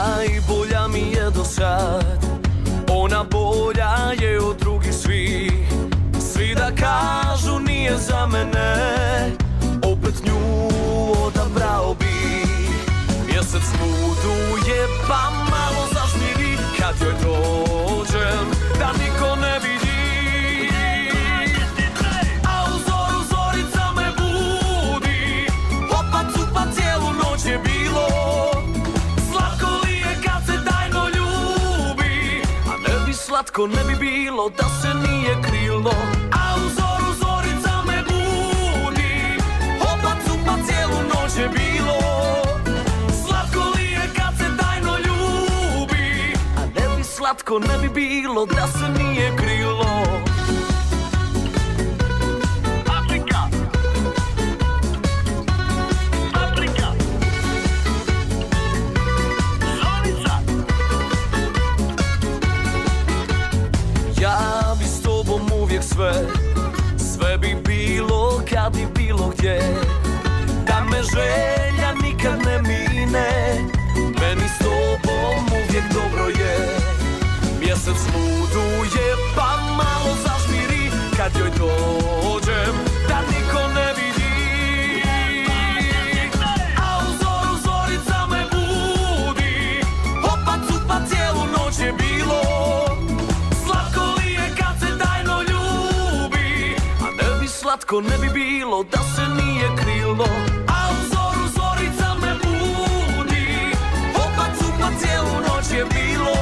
Najbolja mi je do sad, ona bolja je od drugih svih. Svi da kažu nije za mene, opet nju odabrao bi. Mjesec luduje pa malo zažmiri, kad joj dođem da niko ne vidi. A u zoru zorica me budi, opa cupa cijelu noć je bilo. Slatko li je kad se tajno ljubi, a ne bi slatko ne bi bilo da se nije krilo. A u zoru zorica me budi, opa cupa cijelu noć je bilo. Slatko li je kad se tajno ljubi, a ne bi slatko ne bi bilo da se nije krilo. Afrika, Afrika, Zorica. Ja bi s tobom uvijek sve bi bilo kad bi bilo gdje. Da me želja nikad ne mine, meni s tobom uvijek dobro je. Mjesec luduje pa malo zažmiri, kad joj dođem da niko ne vidi. A u zoru zorica me budi, opa cupa cijelu noć je bilo. Slatko li je kad se tajno ljubi, a ne bi slatko ne bi bilo da se nije krilo. A u zoru zorica me budi, opa cupa cijelu noć je bilo.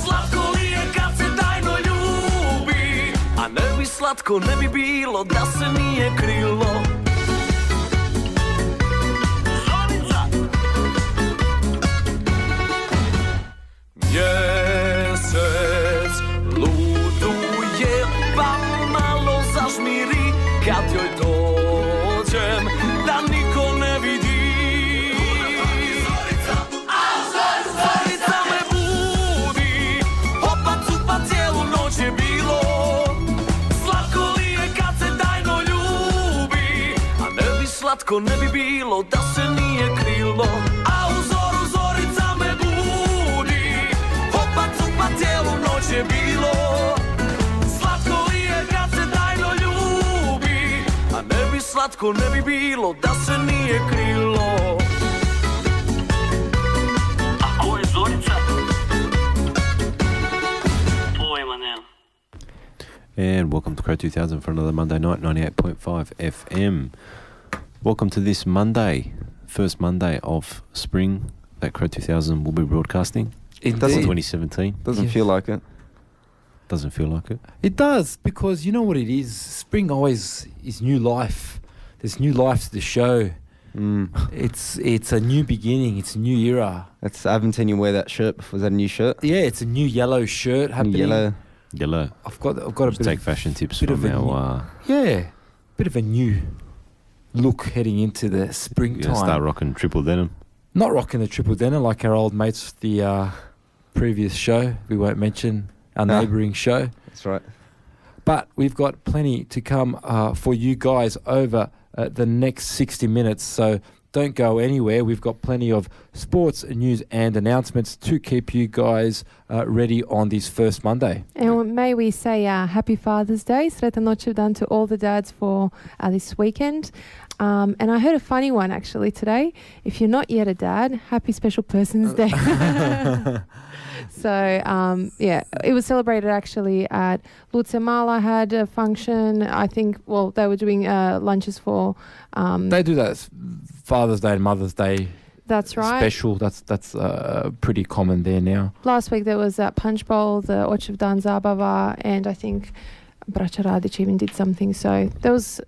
Slatko li je kad se tajno ljubi, a ne bi slatko ne bi bilo da se nije krilo. Zorica. Mjesec luduje pa malo zažmiri, kad joj dođem da niko ne vidi. Zorica me budi, opa cupa cijelu noć je bilo. Slatko li je kad se tajno ljubi, a ne bi slatko ne bi bilo da se nije krilo. A u zoru zorica me budi, opa cupa cijelu noć je bilo. Slatko li je kad se tajno ljubi, a ne bi slatko ne bi bilo da se nije krilo. A ko je Zorica? Pojma nemam. And welcome to Cro2000 for another Monday night, 98.5 FM. Welcome to this Monday, first Monday of spring that Cro2000 will be broadcasting. It doesn't 2017. Doesn't feel like it. Doesn't feel like it. It does, because you know what it is? Spring always is new life. There's new life to the show. It's a new beginning. It's a new era. I haven't seen you wear that shirt before. Was that a new shirt? Yeah, it's a new yellow shirt happening. Yellow. I've got a Just bit take of, fashion tips bit from of our... bit of a new look heading into the springtime. You're going to start rocking triple denim. Not rocking the triple denim like our old mates, the previous show. We won't mention our neighbouring show. That's right. But we've got plenty to come for you guys over the next 60 minutes. So don't go anywhere. We've got plenty of sports, news and announcements to keep you guys ready on this first Monday. And may we say happy Father's Day, Sretan Noćevdan to all the dads for this weekend. And I heard a funny one actually today. If you're not yet a dad, happy Special Persons Day. So, it was celebrated actually at Lutsemala had a function. I think, they were doing lunches for... they do that Father's Day and Mother's Day. That's right. Special. That's pretty common there now. Last week there was that punch bowl, the Očevdan Zabava, and I think Braća Radić even did something. So there was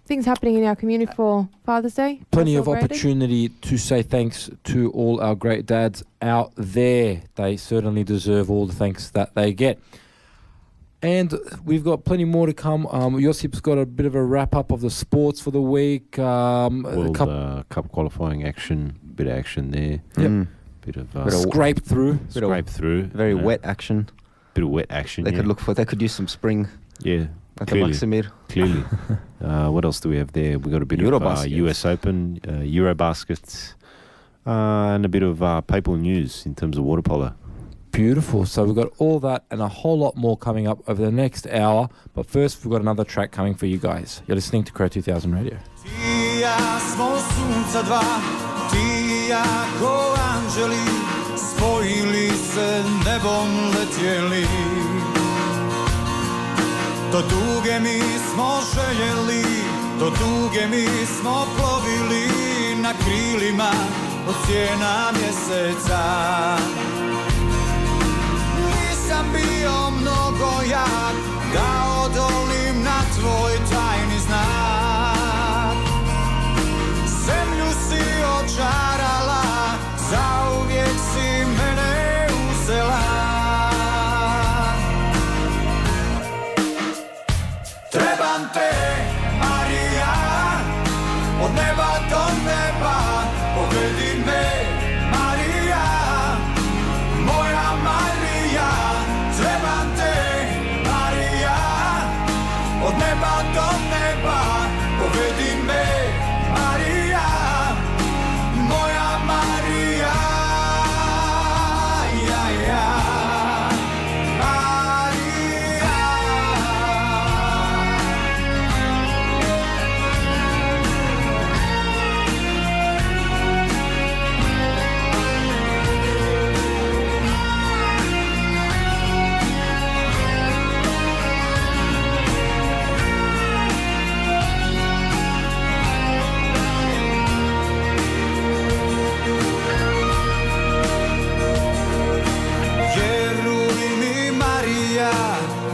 things happening in our community for Father's Day. Plenty of opportunity to say thanks to all our great dads out there. They certainly deserve all the thanks that they get. And we've got plenty more to come. Josip's got a bit of a wrap-up of the sports for the week. World Cup qualifying action, bit of action there. Yep. Bit of scrape through. Very wet action. Bit of wet action. They could use some spring. Yeah. Clearly. What else do we have there? We got a bit of US Open, Eurobasket, And a bit of papal news in terms of water polo. Beautiful. So we've got all that and a whole lot more coming up over the next hour. But first, we've got another track coming for you guys. You're listening to Cro2000 Radio. Ti i ja smo sunca dva, ti i ja ko anđeli, spojili se nebom letjeli. Do tuge mi smo željeli, do tuge mi smo plovili na krilima od sjena mjeseca. Nisam bio mnogo jak da odolim na tvoj tajni znak. Zemlju si očarala, zauvijek si mene uzela. Trebam te, Marija, od neba do neba, povedi me, Marija, moja Marija. Trebam te, Marija, od neba do neba, povedi me, Marija, moja Marija. Ja, ja.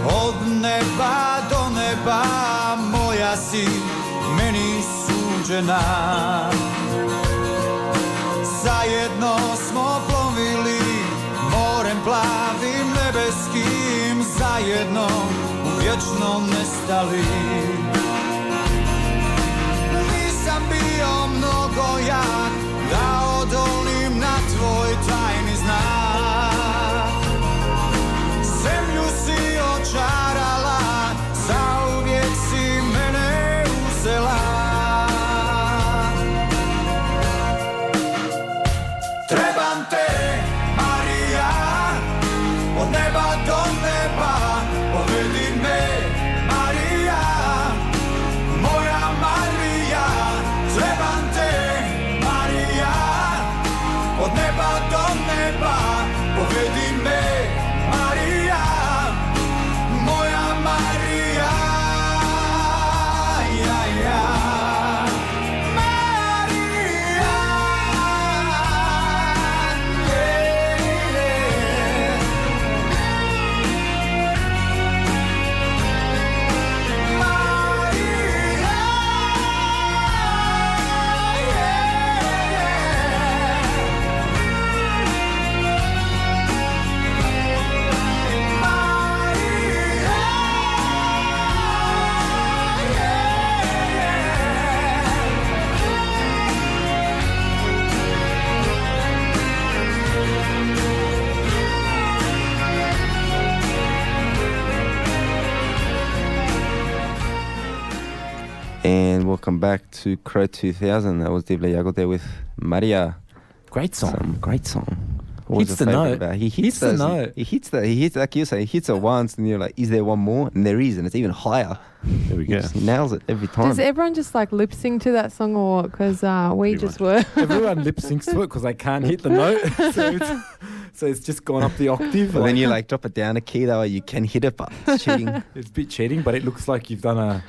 Od neba do neba moja si meni suđena. Zajedno smo plovili morem plavim nebeskim, zajedno vječno nestali. Nisam bio mnogo jak da odolim na tvoj tajni znak. Zemlju si očarala, zauvijek si mene uzela. Trebam te, Marija, od neba do neba, povedi me, Marija, moja Marija. Trebam te, Marija, od neba do neba, povedi me, Marija, moja Marija. Ja, ja. Marija, And welcome back to Cro2000. That was Divle Yago there with Maria. Great song. Great song. What was Hits your the favourite note. about it? He Hits the note. He hits like you say, he hits it once and you're like, is there one more? And there is, and it's even higher. There we go. He nails it every time. Does everyone just like lip sync to that song or what? Because we Pretty just were. Everyone lip syncs to it because they can't hit the note. So it's just gone up the octave. But then you like drop it down a key though, you can hit it, but it's cheating. It's a bit cheating, but it looks like you've done a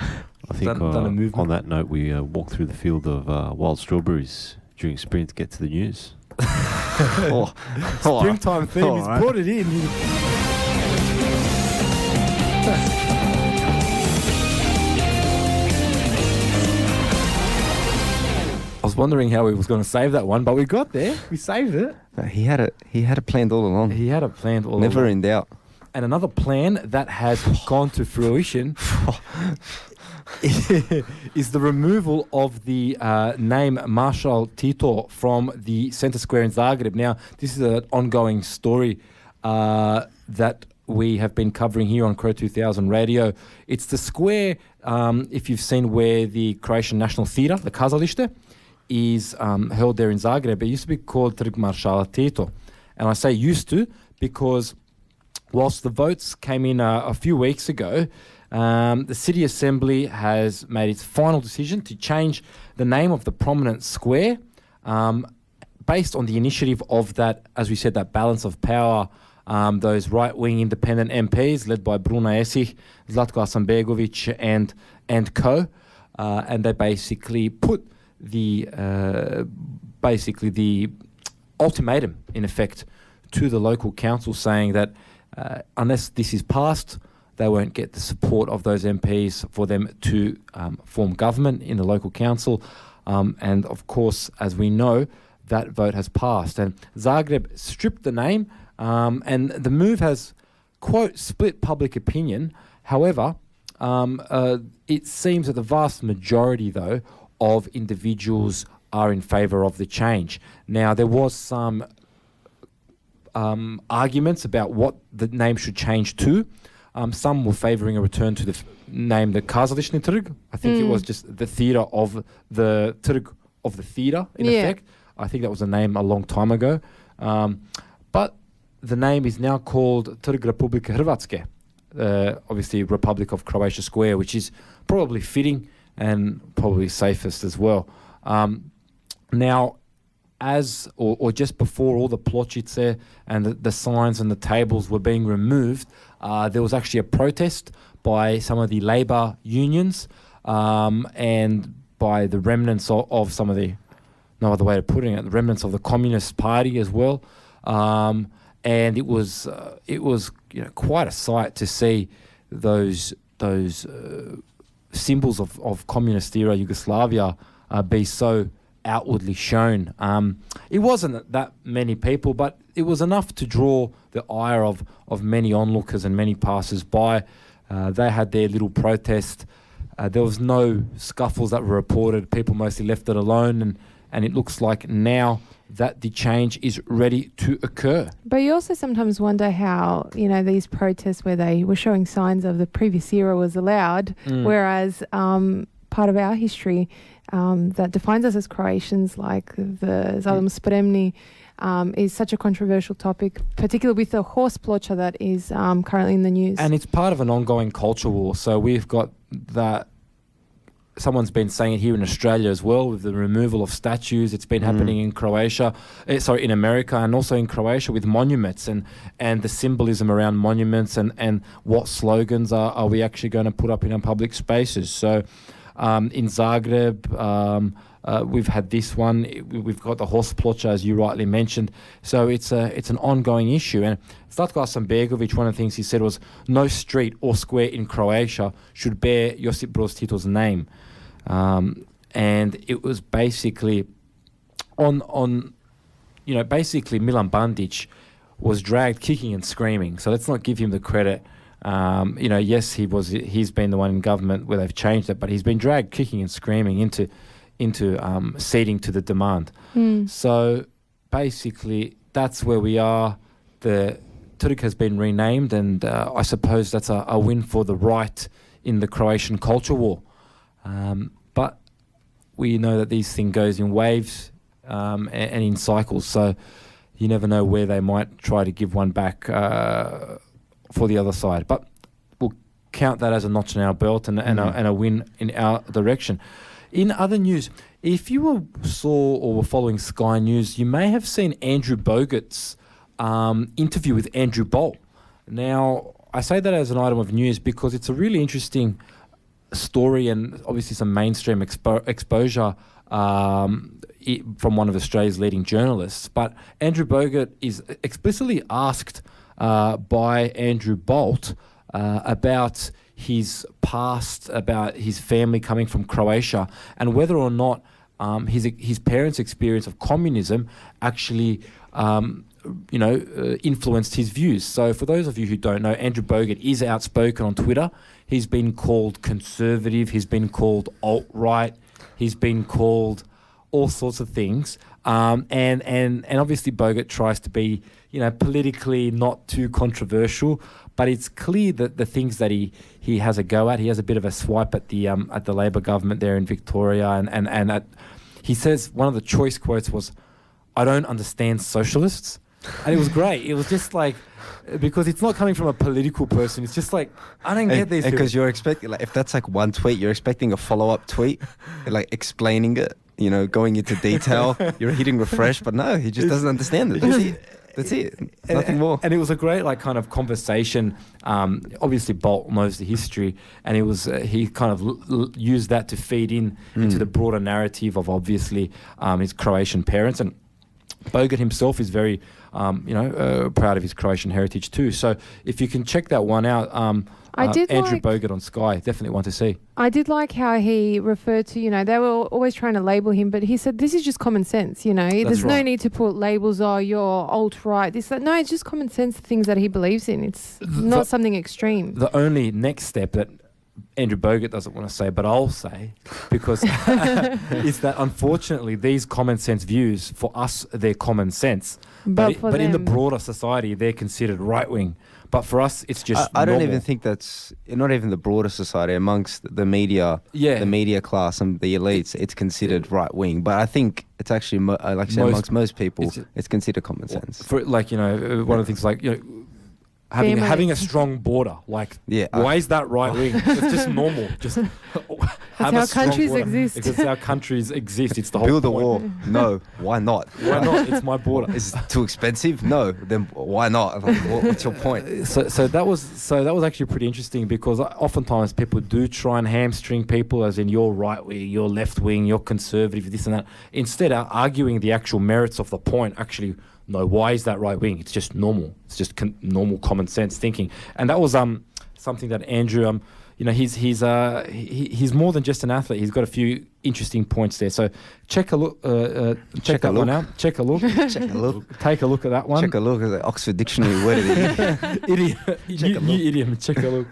I think done a movement. on that note, we walked through the field of wild strawberries during spring to get to the news. springtime theme. All He's right. brought it in. I was wondering how he was going to save that one, but we got there. We saved it. He had it planned all along. He had it planned all Never along. in doubt. And another plan that has gone to fruition is the removal of the name Marshal Tito from the Centre Square in Zagreb. Now, this is an ongoing story that we have been covering here on Cro2000 Radio. It's the square, if you've seen where the Croatian National Theatre, the Kazalište, is held there in Zagreb. It used to be called Trg Maršala Tito. And I say used to because whilst the votes came in a few weeks ago, the City Assembly has made its final decision to change the name of the prominent square based on the initiative of that, as we said, that balance of power, those right-wing independent MPs led by Bruna Esih, Zlatko Hasanbegovic and co. And they basically put the ultimatum, in effect, to the local council saying that unless this is passed, they won't get the support of those MPs for them to form government in the local council. And of course, as we know, that vote has passed. And Zagreb stripped the name, and the move has, quote, split public opinion. However, it seems that the vast majority, though, of individuals are in favour of the change. Now, there was some arguments about what the name should change to. Some were favouring a return to the name, the Kazališni Trg. I think it was just the theatre of the Trg of the theatre, in effect. I think that was a name a long time ago. But the name is now called Trg Republike Hrvatske, obviously Republic of Croatia Square, which is probably fitting and probably safest as well. Now, as or just before all the pločice and the signs and the tables were being removed, there was actually a protest by some of the labour unions and by the remnants of some of the, no other way of putting it, the remnants of the Communist Party as well. And it was quite a sight to see those symbols of communist era Yugoslavia be so outwardly shown. It wasn't that many people, but it was enough to draw the ire of many onlookers and many passers-by. They had their little protest. There was no scuffles that were reported. People mostly left it alone, and it looks like now that the change is ready to occur. But you also sometimes wonder how, these protests where they were showing signs of the previous era was allowed, whereas part of our history that defines us as Croatians, like the Zadom Spremni, is such a controversial topic, particularly with the horse plocha that is currently in the news. And it's part of an ongoing culture war. So we've got that. Someone's been saying it here in Australia as well with the removal of statues. It's been happening in Croatia, in America, and also in Croatia with monuments and the symbolism around monuments and what slogans are we actually going to put up in our public spaces. So in Zagreb, we've had this one. We've got the horse plocha, as you rightly mentioned. So it's an ongoing issue. And Zlatko Hasanbegovic, one of the things he said was no street or square in Croatia should bear Josip Broz Tito's name. And it was basically basically Milan Bandic was dragged kicking and screaming. So let's not give him the credit. Yes, he's been the one in government where they've changed it, but he's been dragged kicking and screaming into ceding to the demand. So basically that's where we are. The Trg has been renamed, and I suppose that's a win for the right in the Croatian culture war. But we know that these things goes in waves and in cycles, so you never know where they might try to give one back for the other side. But we'll count that as a notch in our belt and a win in our direction. In other news, if you saw or were following Sky News, you may have seen Andrew Bogut's interview with Andrew Bolt. Now, I say that as an item of news because it's a really interesting story and obviously some mainstream exposure from one of Australia's leading journalists. But Andrew Bogut is explicitly asked by Andrew Bolt about his past, about his family coming from Croatia, and whether or not his parents' experience of communism actually influenced his views. So for those of you who don't know, Andrew Bogut is outspoken on Twitter. He's been called conservative, he's been called alt-right, he's been called all sorts of things. And obviously Bogut tries to be, politically not too controversial, but it's clear that the things that he has a go at, he has a bit of a swipe at the Labor government there in Victoria, and he says one of the choice quotes was, "I don't understand socialists," and it was great. It was just like, because it's not coming from a political person. It's just like, I don't get these. Because you're expecting, like, if that's like one tweet, you're expecting a follow-up tweet, like explaining it, you know, going into detail. You're hitting refresh, but no, he just doesn't understand it. That's it. Nothing more. And it was a great, like, kind of conversation. Obviously, Bolt knows the history, and it was he kind of used that to feed into the broader narrative of obviously his Croatian parents. And Bogut himself is very, proud of his Croatian heritage too. So if you can check that one out, Andrew Bogut on Sky, definitely one to see. I did like how he referred to, they were always trying to label him, but he said, this is just common sense, There's no need to put labels, you're alt-right, this, that. No, it's just common sense, the things that he believes in. It's not something extreme. The only next step that Andrew Bogut doesn't want to say, but I'll say, because is that unfortunately these common sense views, for us, they're common sense. But in the broader society, they're considered right-wing. But for us, it's just I don't even think that's, not even the broader society, amongst the media, the media class and the elites, it's considered right-wing. But I think it's actually, amongst most people, it's considered common sense. For one of the things like, having a strong border, why is that right wing? It's just normal. Just that's how countries exist. Because how countries exist. It's the whole Build a point. wall. No, why not? Why not? It's my border. Is it too expensive? No. Then why not? What's your point? So that was actually pretty interesting, because oftentimes people do try and hamstring people, as in you're right wing, you're left wing, you're conservative, this and that. Instead of arguing the actual merits of the point, actually. No, why is that right wing? It's just normal. It's just normal common sense thinking, and that was something that Andrew he's more than just an athlete. He's got a few interesting points there. So check a look. Check that one out. Check a look. Check a look. Take a look at that one. Check a look at the Oxford Dictionary word of the idiom. New idiom. Check a look.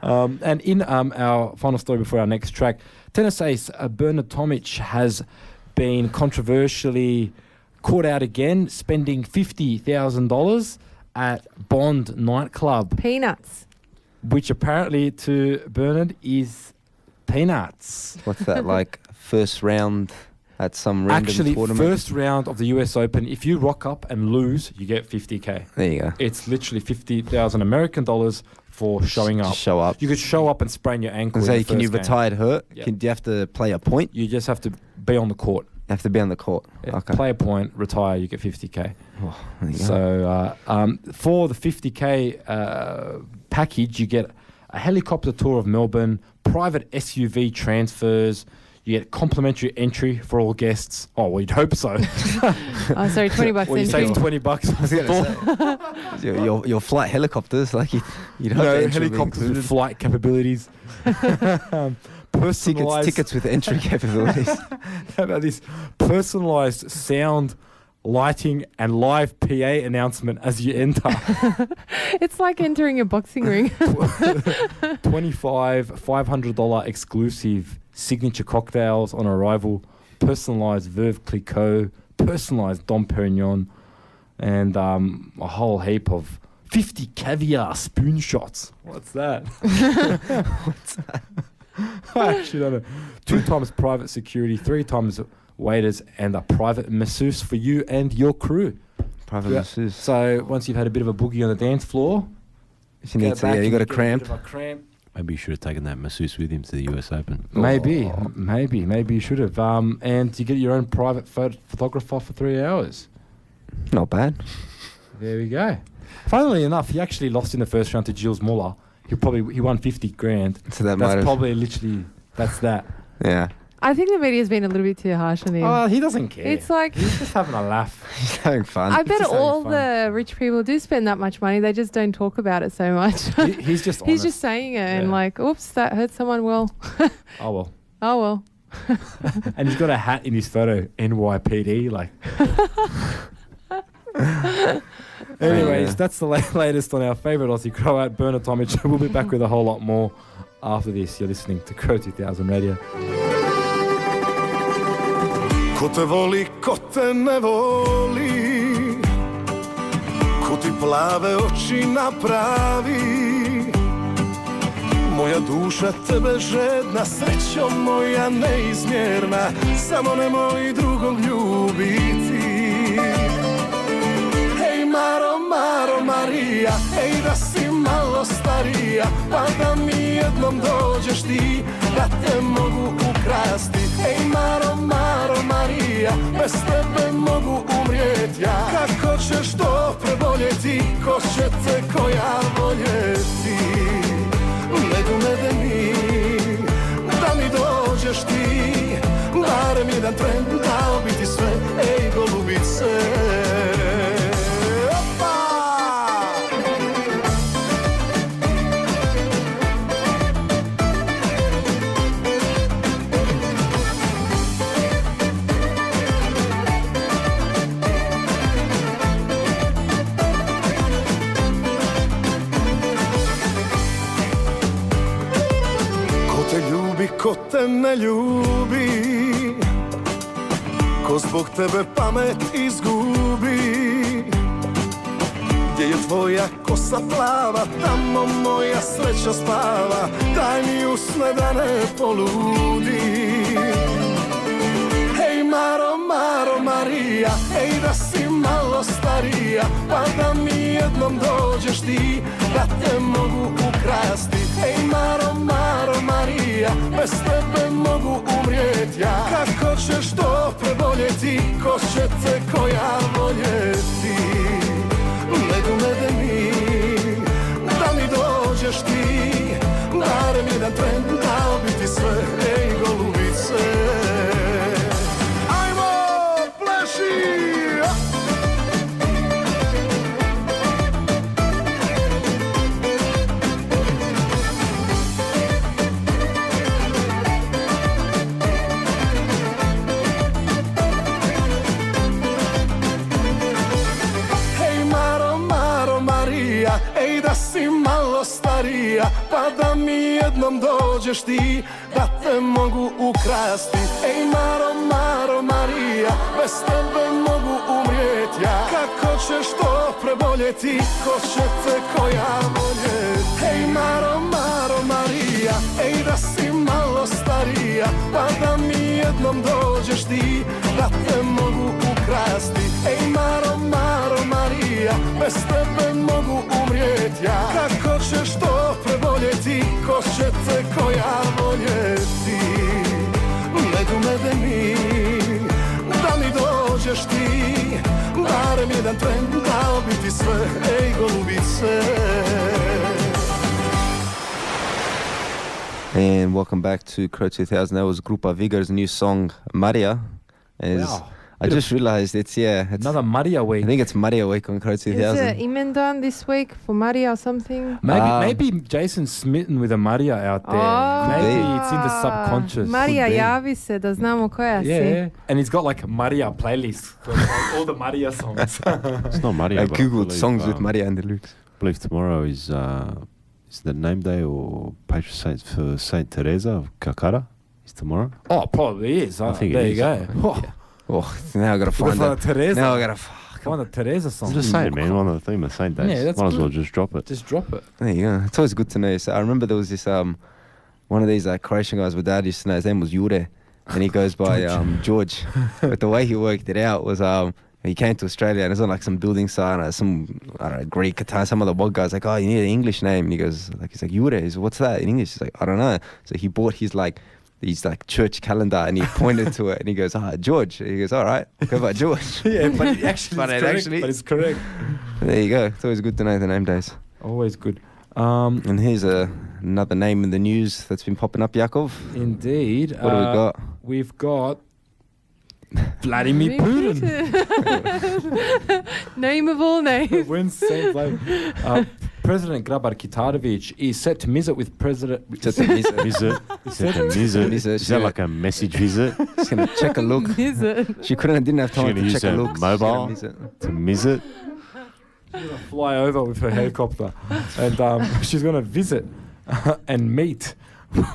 And in our final story before our next track, tennis ace Bernard Tomic has been controversially caught out again, spending $50,000 at Bond nightclub. Peanuts. Which apparently to Bernard is peanuts. What's that, like first round at some random tournament? First round of the US Open, if you rock up and lose, you get $50K. There you go. It's literally 50,000 American dollars for showing up. Show up. You could show up and sprain your ankle. Say, can you retire hurt? Yep. Do you have to play a point? You just have to be on the court. You have to be on the court. Yeah. Okay. Play a point, retire, you get $50K. Oh, there you go. So for the $50K package, you get a helicopter tour of Melbourne, private SUV transfers, you get complimentary entry for all guests. Oh, well, you'd hope so. Oh, sorry, $20 well, you entry. save $20. Your flight helicopters, like you'd hope no, helicopters with flight capabilities. Personalized tickets with entry capabilities. How about this? Personalized sound, lighting, and live PA announcement as you enter. It's like entering a boxing ring. $500 exclusive signature cocktails on arrival, personalized Veuve Clicquot, personalized Dom Perignon, and a whole heap of 50 caviar spoon shots. What's that? What's that? I actually don't know. 2 times private security, 3 times waiters, and a private masseuse for you and your crew. Private masseuse. So once you've had a bit of a boogie on the dance floor, you got a cramp. Maybe you should have taken that masseuse with him to the US Open. Maybe you should have. And you get your own private photographer for 3 hours. Not bad. There we go. Funnily enough, he actually lost in the first round to Gilles Muller. He won $50,000. So that's probably literally that. Yeah. I think the media's been a little bit too harsh on him. Oh, he doesn't care. It's like he's just having a laugh. He's having fun. I bet all the rich people do spend that much money. They just don't talk about it so much. He's just he's just saying it and like, oops, that hurt someone. Well. Oh well. Oh well. And he's got a hat in his photo, NYPD, like. Anyways, that's the latest on our favourite Aussie Croat, Bernard Tomic. We'll be back with a whole lot more after this. You're listening to Cro2000 Radio. Ko te voli, ko te ne voli, ko ti plave oči napravi, Moja duša tebe žedna, srećo moja neizmjerna, samo nemoj drugog ljubiti. Hej Maro, Maro, Marija, hej da si malo starija, pa da mi jednom dođeš ti, da te mogu ukrasti. Hej Maro, Maro, Marija, bez tebe mogu umrijet ja. Kako ćeš to preboljeti, ko će te koja voljeti? Medu medeni, da mi dođeš ti, barem jedan tren, dao bi ti sve, ej golubice. Ko te ne ljubi, ko zbog tebe pamet izgubi. Gdje je tvoja kosa plava, tamo moja sreća spava, daj mi usne da ne poludi. Hej Maro, Maro, Marija, hej da si malo starija, pa da mi jednom dođeš ti, da te mogu ukrasti. Hej Maro, Maro, Marija, bez tebe mogu umrijet ja. Kako ćeš to preboljeti, ko će te koja voljeti? Medu medeni, da mi dođeš ti, barem jedan tren, dao bi ti sve, ej golubice. Ej da si malo starija, pa da mi jednom dođeš ti, da te mogu ukrasti. Ej Maro, Maro, Marija, bez tebe mogu umrijet ja. Kako ćeš to preboljeti, ko će te koja voljeti? Ej Maro, Maro, Marija, ej da si malo starija, pa da mi jednom dođeš ti, da te mogu ukrasti. Ej Maro, Maro, Marija, bez tebe mogu umrijet ja. Kako ćeš to preboljeti, ko će te koja voljeti? Medu medeni, da mi dođeš ti, barem jedan tren, dao bi ti sve, ej golubice. And welcome back to Cro2000. That was Grupa Vigor's new song, Maria. Wow. I just realized it's another Maria week. I think it's Maria week on Cro2000. Is it Imendan this week for Maria or something? Maybe Jason's smitten with a Maria out there. Oh. Maybe it's in the subconscious. Maria javi se da znamo koja si. Yeah, and he's got like a Maria playlist for all the Maria songs. It's not Maria. I googled songs with Maria and the lyrics. I believe tomorrow is the name day or patron saint for Saint Teresa of Calcutta. Is tomorrow? Oh, probably is. I think there it is. you go. Oh. Oh, now I gotta find it. Teresa. Now I gotta find a Teresa song. It's the same, man. On the theme of Saint Days. Yeah, that's might as well good. just drop it. Just drop it. There you go. It's always good to know. So I remember there was this one of these Croatian guys my dad used to know. His name was Jure, and he goes by George. But the way he worked it out was he came to Australia and it was on like some building site, some I don't know, Greek, Italian, some other one guy's like, oh, you need an English name, and he's like Jure. He's like, what's that in English? He's like, I don't know. So he bought his church calendar and he pointed to it and he goes, George. And he goes, all right, go by George. Yeah, but it actually it's correct. There you go. It's always good to know the name days. Always good. And here's another name in the news that's been popping up, Yakov. Indeed. What do we got? We've got Vladimir Putin. Name of all names. When same like President Grabar Kitarovic is set to visit with President. Is that like a message visit? She's gonna check a look. She didn't have time to check a look. Mobile to visit. She's gonna fly over with her helicopter, and she's gonna visit and meet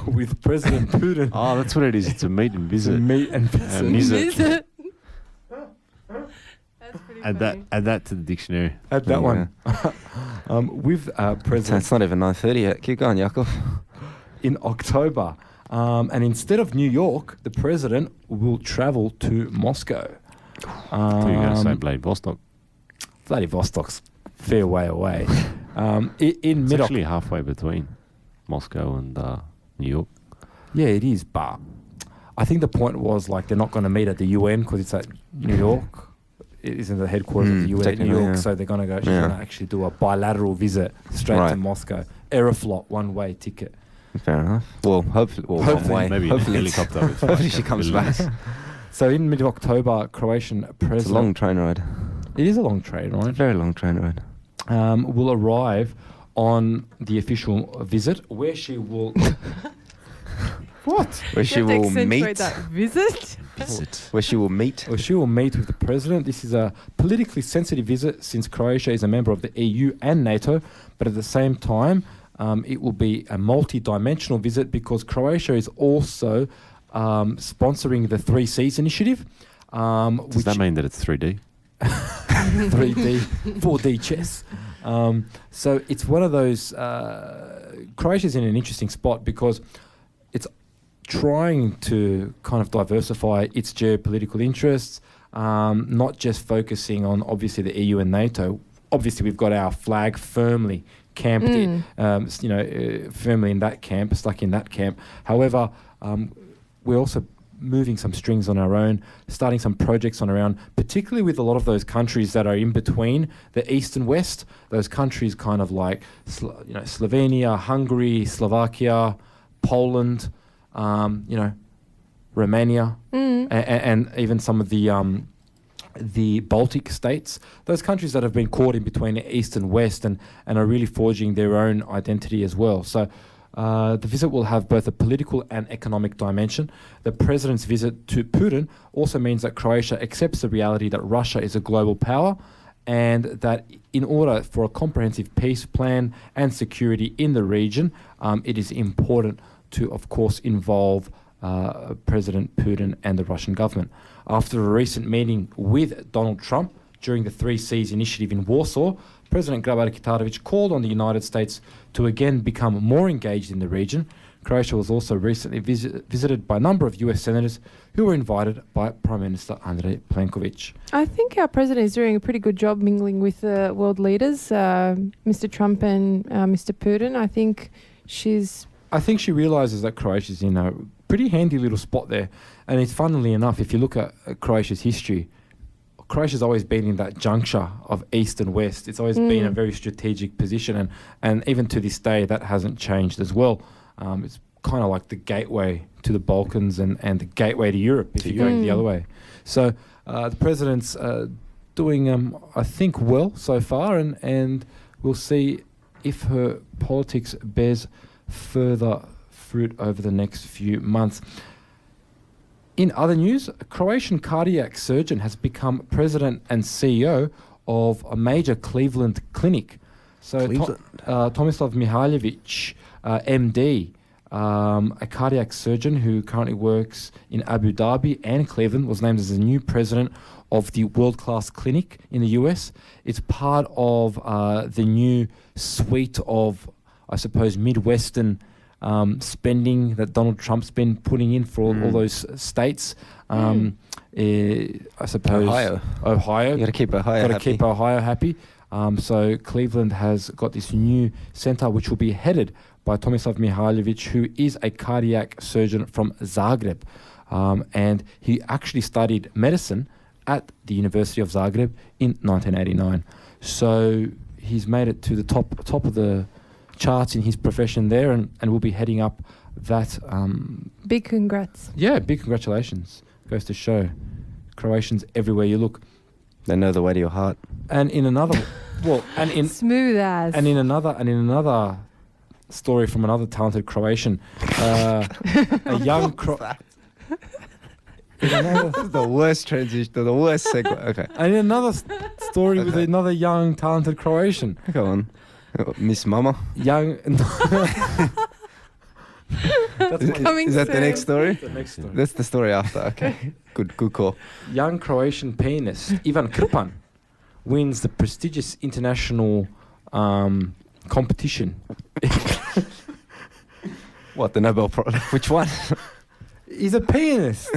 with President Putin. Oh, that's what it is. It's a meet and visit. Visit. Add that to the dictionary. Add that one. With President. It's not even 9:30 yet. Keep going, Yakov. in October. And instead of New York, the president will travel to Moscow. I thought you were going to say Vladivostok. Vladivostok's fair way away. It's actually halfway between Moscow and New York. Yeah, it is, but I think the point was like they're not going to meet at the UN because it's at New York. It isn't the headquarters of the UN at New York, so they're going to go. She's going to actually do a bilateral visit straight to Moscow. Aeroflot, one-way ticket. Fair enough. Well, hopefully maybe hopefully helicopter. Hopefully she comes back. So in mid-October, Croatian president... It's a long train ride. It is a long train ride. Very long train ride. Will arrive on the official visit where she will... What? Where she will meet. That visit. Where she will meet. Well, she will meet with the president. This is a politically sensitive visit since Croatia is a member of the EU and NATO, but at the same time, it will be a multi-dimensional visit because Croatia is also sponsoring the 3 Cs initiative. Does that mean that it's 3D? 3D, 4D chess. So it's one of those... Croatia's in an interesting spot because it's trying to kind of diversify its geopolitical interests, not just focusing on, obviously, the EU and NATO. Obviously, we've got our flag firmly camped in, firmly in that camp, stuck in that camp. However, we're also moving some strings on our own, starting some projects on our own, particularly with a lot of those countries that are in between the East and West, those countries kind of like Slovenia, Hungary, Slovakia, Poland, Romania, and even some of the Baltic states, those countries that have been caught in between the East and West and are really forging their own identity as well. So the visit will have both a political and economic dimension. The president's visit to Putin also means that Croatia accepts the reality that Russia is a global power and that in order for a comprehensive peace plan and security in the region, it is important to, of course, involve President Putin and the Russian government. After a recent meeting with Donald Trump during the 3 Cs initiative in Warsaw, President Grabar-Kitarović called on the United States to again become more engaged in the region. Croatia was also recently visited by a number of US senators who were invited by Prime Minister Andrej Plenković. I think our president is doing a pretty good job mingling with the world leaders, Mr. Trump and Mr. Putin. I think she realises that Croatia's in a pretty handy little spot there. And it's funnily enough, if you look at Croatia's history, Croatia's always been in that juncture of East and West. It's always been a very strategic position. And even to this day, that hasn't changed as well. It's kind of like the gateway to the Balkans and the gateway to Europe if you're going the other way. So the president's doing, I think, well so far. And we'll see if her politics bears further fruit over the next few months. In other news, a Croatian cardiac surgeon has become president and CEO of a major Cleveland clinic. So Tomislav Mihajlović, MD, a cardiac surgeon who currently works in Abu Dhabi and Cleveland, was named as the new president of the world-class clinic in the US. It's part of the new suite of, I suppose, Midwestern spending that Donald Trump's been putting in for all those states. I suppose Ohio. You got to keep Ohio happy. So Cleveland has got this new centre which will be headed by Tomislav Mihajlović, who is a cardiac surgeon from Zagreb. And he actually studied medicine at the University of Zagreb in 1989. So he's made it to the top of the charts in his profession there and will be heading up that. Big congrats. Yeah, big congratulations. Goes to show Croatians everywhere you look. They know the way to your heart. And in another smooth as. And in another story from another talented Croatian, a young the worst transition, the worst segue. Okay. And in another story with another young talented Croatian. Go on. Miss Mama. Young. Is that the next story? The next story. That's the story after. Okay. Good call. Young Croatian pianist Ivan Krpan wins the prestigious international competition What, the Nobel Prize? Which one? He's a pianist.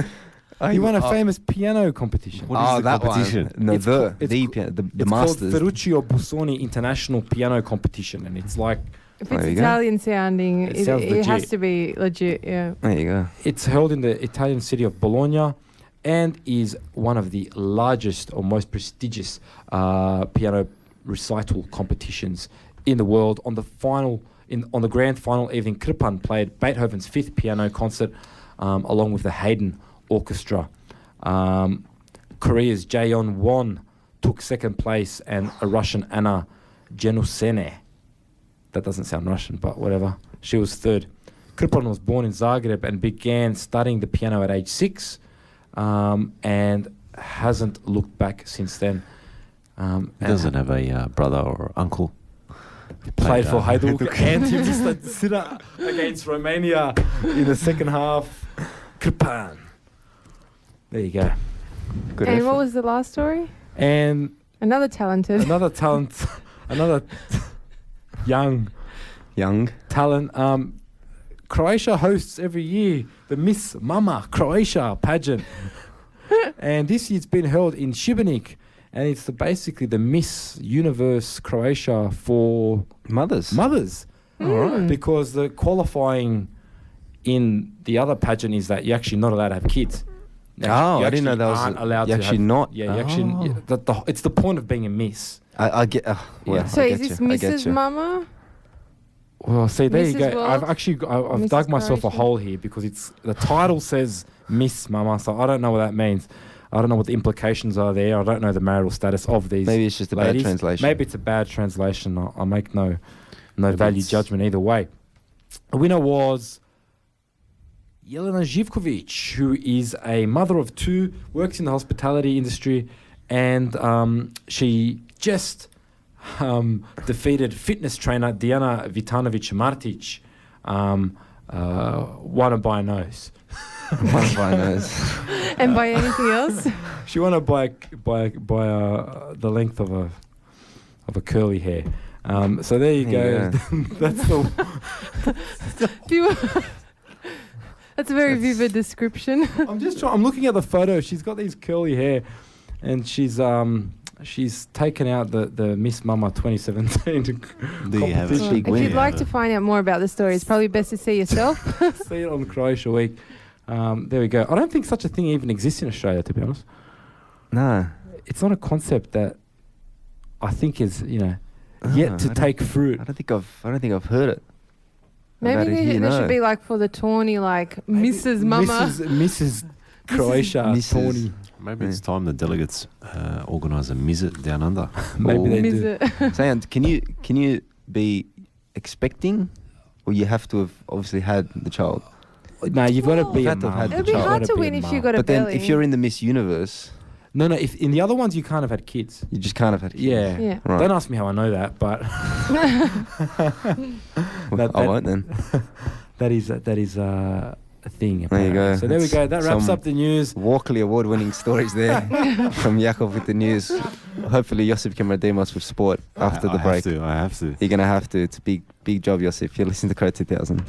He won a famous piano competition. What is the that competition? one. No, It's the Masters. called Ferruccio Busoni International Piano Competition, and it's like If There it's you go. Italian sounding, It sounds it has legit. to be legit, yeah. There you go. it's held in the Italian city of Bologna, and is one of the largest or most prestigious piano recital competitions in the world. On the grand final evening, Kripan played Beethoven's fifth piano concert along with the Haydn Orchestra. Korea's Jaeyeon Won took second place, and a Russian Anna Genusene, that doesn't sound Russian, but whatever, she was third. Kripan was born in Zagreb and began studying the piano at age 6, and hasn't looked back since then. He doesn't have a brother or uncle. Played for Hajduk and he just stood up against Romania in the second half. Kripan. There you go. Good And effort. what was the last story? And Another talented. another talent, another young talent. Croatia hosts every year the Miss Mama Croatia pageant. And this year it's been held in Šibenik. And it's basically the Miss Universe Croatia for Mothers. All right. Because the qualifying in the other pageant is that you're actually not allowed to have kids. Oh, You I didn't know actually that was aren't allowed you to actually have, not. Yeah, you actually. It's the point of being a miss. I get. Well, So I is get this you, I get Mrs. you. Mama? Well, see, there you Mrs. go. World? I've Mrs. dug myself a Croatia? hole here because it's the title says Miss Mama, so I don't know what that means. I don't know what the implications are there. I don't know the marital status of these. Maybe it's just a ladies. bad translation. Maybe it's a bad translation. I'll make no value judgment either way. The winner was Jelena Živković, who is a mother of 2, works in the hospitality industry, and she just defeated fitness trainer Diana Vitanović Martic, won it by a nose. One by nose. And by anything else? She won it by the length of a curly hair. So there you go. Yeah. That's the. That's a very vivid description. I'm looking at the photo. She's got these curly hair, and she's taken out the Miss Mama 2017 Do you have a competition. big If win? you'd like to find out more about the story, it's probably best to see yourself. See it on Croatia Week. There we go. I don't think such a thing even exists in Australia, to be honest. No. It's not a concept that I think is yet to take fruit. I don't think I've heard it. Maybe About it here, there no. should be like for the Tawny, like Mrs. Mama. Mrs. Croatia Mrs. Tawny. Maybe it's time the delegates organise a visit down under. Maybe they do. Sayan, can you be expecting, or you have to have obviously had the child? No, you've got to be You a have to have mum. had the It'd be child. hard Gotta to be win a if mum. you got a But then belly. if you're in the Miss Universe, No, if in the other ones you can't have had kids. you just can't have had kids. Yeah. Yeah. Right. Don't ask me how I know that, but Well, I won't then. that is a thing. There you apparently. go. So there we go. That wraps Some up the news. Walkley award-winning stories there from Yakov with the news. Hopefully Josip can redeem us with sport after the break. I have to. You're gonna have to. It's a big job, Josip. You're listening to Cro2000.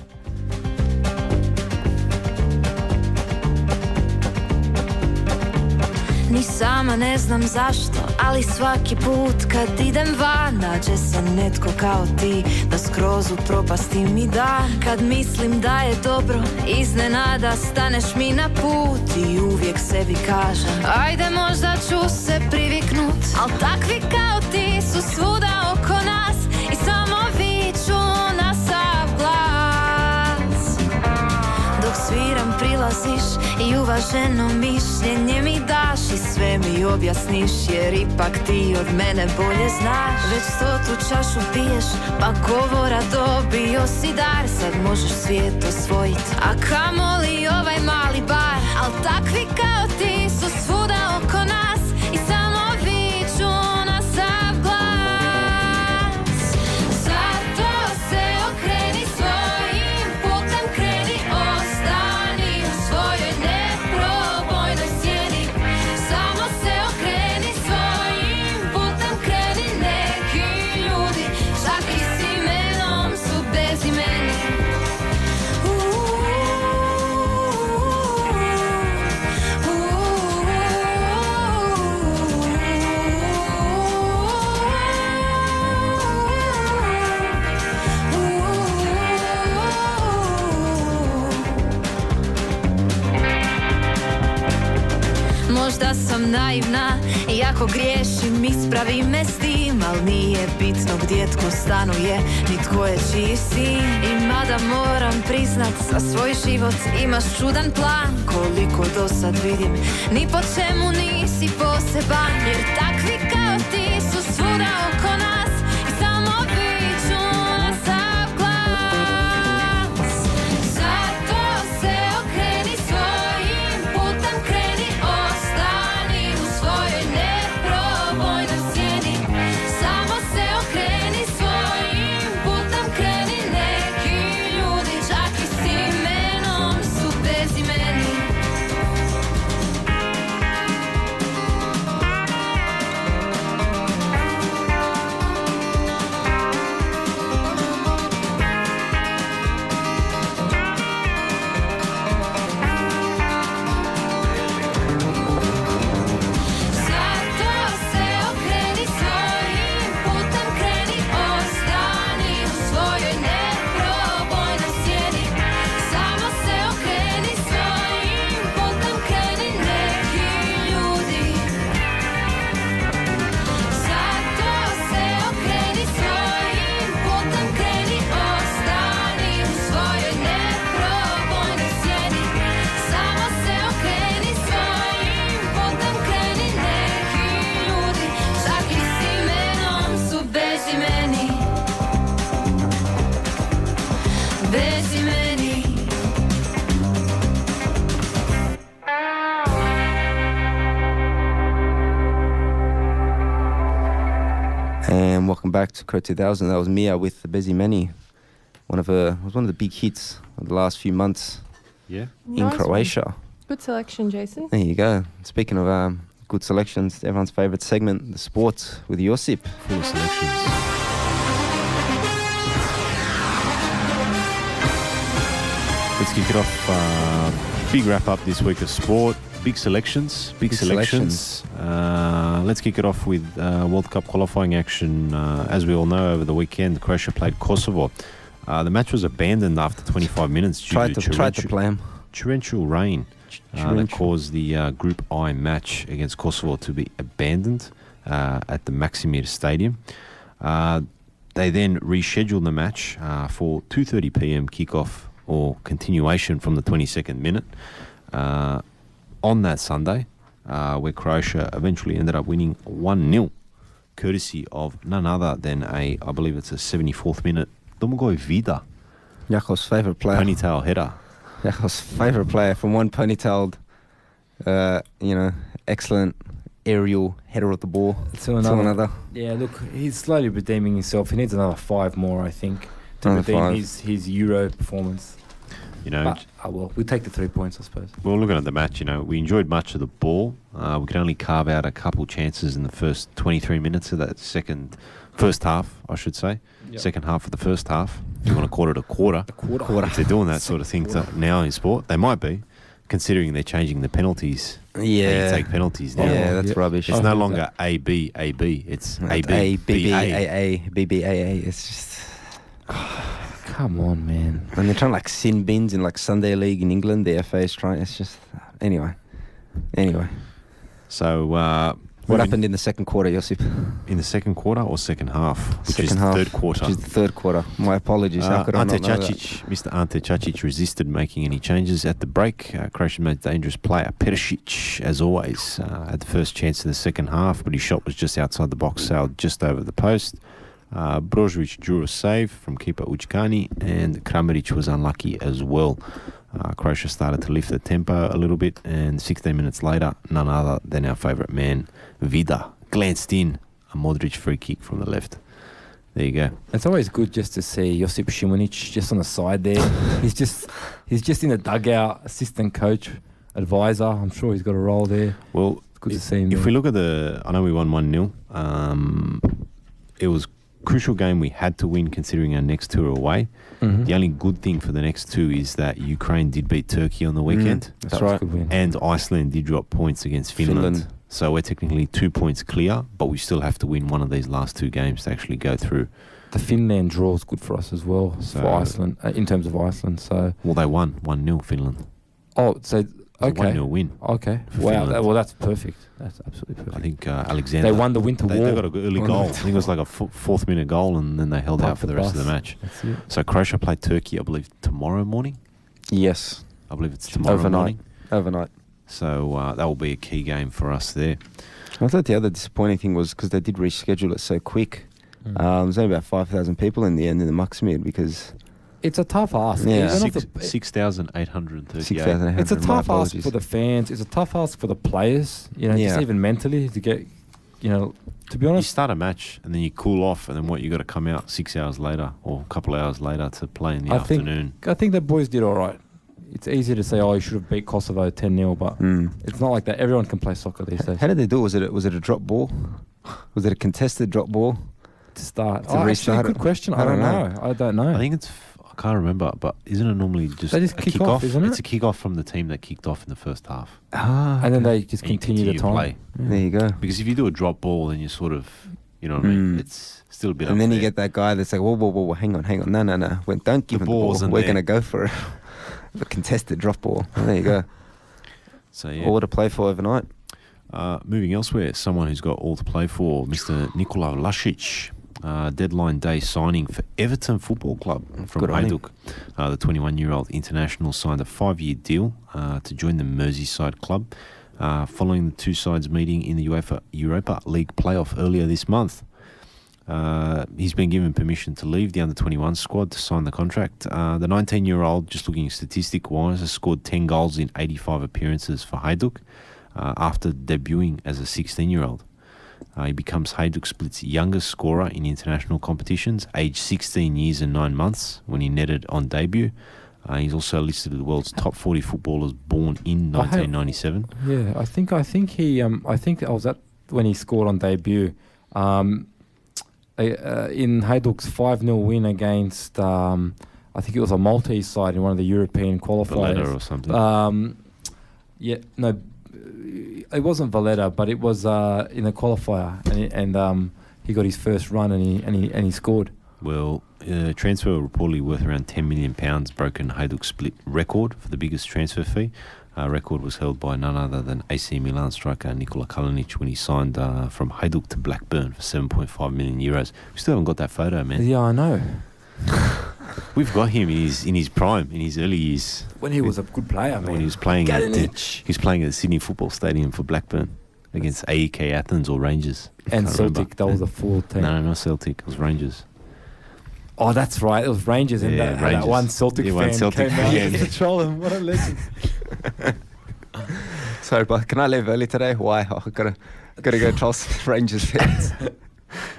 Ni sama ne znam zašto, ali svaki put kad idem van nađe se netko kao ti, da skroz u propasti mi dan. Kad mislim da je dobro, iznenada staneš mi na put i uvijek sebi kažem, ajde možda ću se priviknut, al takvi kao ti su svuda oko nas i samo viču na sav glas. Dok sviram prilaziš i uvaženo mišljenje mi daš i sve mi objasniš, jer ipak ti od mene bolje znaš. Već 100 čašu piješ, pa govora dobio si dar. Sad možeš svijet osvojit, a kamoli ovaj mali bar. Al takvi kao ti su svuda oko nas i samo viču na sav glas. Zato se okreni svojim putem, kreni, ostani u svojoj neprobojnoj sjeni. Samo se okreni svojim putem, kreni, neki ljudi čak i s imenom su bezimeni. Možda sam naivna, iako griješim, ispravi me s tim, al nije bitno gdje tko stanuje, ni tko je čiji sin. I mada moram priznat, za svoj život imaš čudan plan, koliko do sad vidim, ni po čemu nisi poseban, jer takvi kao ti su svuda oko nas i samo viču na sav glas. Zato se okreni svojim putem, kreni, ostani u svojoj, ne proboj na sjeni. Samo se okreni svojim putem, kreni, neki ljudi čak i s imenom su bezimeni. Zato se okreni svojim putem, kreni, ostani u svojoj, ne proboj na sjeni. Samo se okreni svojim putem, kreni, neki ljudi. Zato se okreni svojim putem, kreni, ostani u svojoj, ne proboj na sjeni. Samo se okreni svojim putem, kreni, neki ljudi, čak i s imenom su bezimeni. Bezimeni. And welcome back to Cro2000. That was Mia with the Busy Many. Was one of the big hits of the last few months Yeah. in Nice Croatia. one. Good selection, Jason. There you go. Speaking of good selections, everyone's favourite segment, the sports with Josip. Full of selections. Let's kick it off. Big wrap up this week of sport. Big selections. Let's kick it off with World Cup qualifying action. As we all know, over the weekend, Croatia played Kosovo. The match was abandoned after 25 minutes due Tried to play 'em. torrential rain that caused the Group I match against Kosovo to be abandoned at the Maksimir Stadium. They then rescheduled the match for 2:30 p.m. kickoff or continuation from the 22nd minute on that Sunday, where Croatia eventually ended up winning 1-0, courtesy of none other than I believe it's a 74th minute Domagoj Vida Jakov's favourite player. ponytail header. Jakov's favourite player, from one ponytailed, excellent aerial header of the ball To another. Yeah, look, he's slowly redeeming himself. He needs another 5 more, I think, to Another redeem 5. his Euro performance. You know, But, well, we'll take the 3 points, I suppose. well, looking at the match, we enjoyed much of the ball. We could only carve out a couple chances in the first 23 minutes of that first half, I should say. Yep. Second half of the first half. You want to call it a quarter. Quarter. If they're doing that sort of thing now in sport, they might be, considering they're changing the penalties. How Yeah. you take penalties now. Yeah, that's Yep. rubbish. It's Oh, no who's longer A-B, A-B. It's A-B, A-B-B-A-A, BBAA. It's just... Come on, man. And they're trying to like sin bins in like Sunday League in England. The FA is trying. It's just... Anyway. So, What happened in the second quarter, Josip? in the second quarter or second half? Which Second is the half, third quarter. Which is the third quarter. My apologies. How could I Ante not know that? Čačić, Mr. Ante Čačić resisted making any changes at the break. Croatia made dangerous player Perisic, as always, had the first chance in the second half, but his shot was just outside the box, sailed just over the post. Brozovic drew a save from keeper Učkani, and Kramaric was unlucky as well. Croatia started to lift the tempo a little bit, and 16 minutes later, none other than our favourite man, Vida, glanced in a Modric free kick from the left. There you go. It's always good just to see Josip Šimunic just on the side there. he's just in the dugout, assistant coach, advisor. I'm sure he's got a role there. Well, It's good to see him if there. we look at I know we won 1-0. It was a crucial game we had to win considering our next two are away. Mhm. The only good thing for the next two is that Ukraine did beat Turkey on the weekend. That's That was a right. good win. And Iceland did drop points against Finland. So we're technically 2 points clear, but we still have to win one of these last two games to actually go through. The Finland draw is good for us as well, So- for Iceland, in terms of Iceland. So, Well, they won 1-0 Finland. so It's a 1-0 win. Okay. Wow. That's perfect. That's absolutely perfect. I think Alexander... They won the winter war. They got an early goal. I think it was like a fourth minute goal, and then they held out for the rest of the match. That's it. So Croatia play Turkey, I believe, tomorrow morning? Yes. I believe it's tomorrow morning. Overnight. So that will be a key game for us there. I thought the other disappointing thing was because they did reschedule it so quick. There's only about 5,000 people in the end in the Muxmead because... It's a tough ask. Yeah. 6,838. 6,800. It's a tough ask for the fans. It's a tough ask for the players. Just even mentally to get, to be honest. You start a match and then you cool off, and then you got to come out 6 hours later or a couple of hours later to play in the afternoon. I think the boys did all right. It's easy to say, you should have beat Kosovo 10-0, but it's not like that. Everyone can play soccer these days. How did they do it? Was it a drop ball? Was it a contested drop ball? To start. Restart good question. I don't know. I don't know. I think I can't remember, but isn't it normally just they just kick off, isn't it? It's a kick off from the team that kicked off in the first half. And then they just continue the time. Play. Yeah. There you go. Because if you do a drop ball, then you sort of, you know what I mean? It's still a bit And then you get that guy that's like, whoa, hang on. No. Don't give him the ball. We're going to go for it. A contested drop ball. There you go. So, yeah. All to play for overnight. Moving elsewhere, someone who's got all to play for, Mr. Nikola Vlasic. Deadline day signing for Everton Football Club from Hajduk. The 21-year-old international signed a 5-year deal to join the Merseyside club following the two sides meeting in the Europa League playoff earlier this month. He's been given permission to leave the under-21 squad to sign the contract. The 19-year-old, just looking statistic-wise, has scored 10 goals in 85 appearances for Hajduk after debuting as a 16-year-old. He becomes Hajduk Split's youngest scorer in international competitions, aged 16 years and 9 months when he netted on debut. He's also listed as the world's top 40 footballers born in 1997. I think I was at when he scored on debut. In Hajduk's 5-0 win against, I think it was a Maltese side in one of the European qualifiers. Valletta or something. It wasn't Valletta, but it was in the qualifier, and he got his first run and he scored. Well, transfer reportedly worth around £10 million, broken Hajduk Split record for the biggest transfer fee. Record was held by none other than AC Milan striker Nikola Kalinic when he signed from Hajduk to Blackburn for €7.5 million. We still haven't got that photo, man. Yeah, I know. We've got him in his prime, in his early years. When he was a good player, man. When he was playing at the Sydney Football Stadium for Blackburn against AEK Athens or Rangers. And Celtic, that was a full team. No, not Celtic, it was Rangers. Oh, that's right, it was Rangers, and that one Celtic fan came out to troll him. What a legend. Sorry, but can I leave early today? Why? I've got to go troll Rangers fans.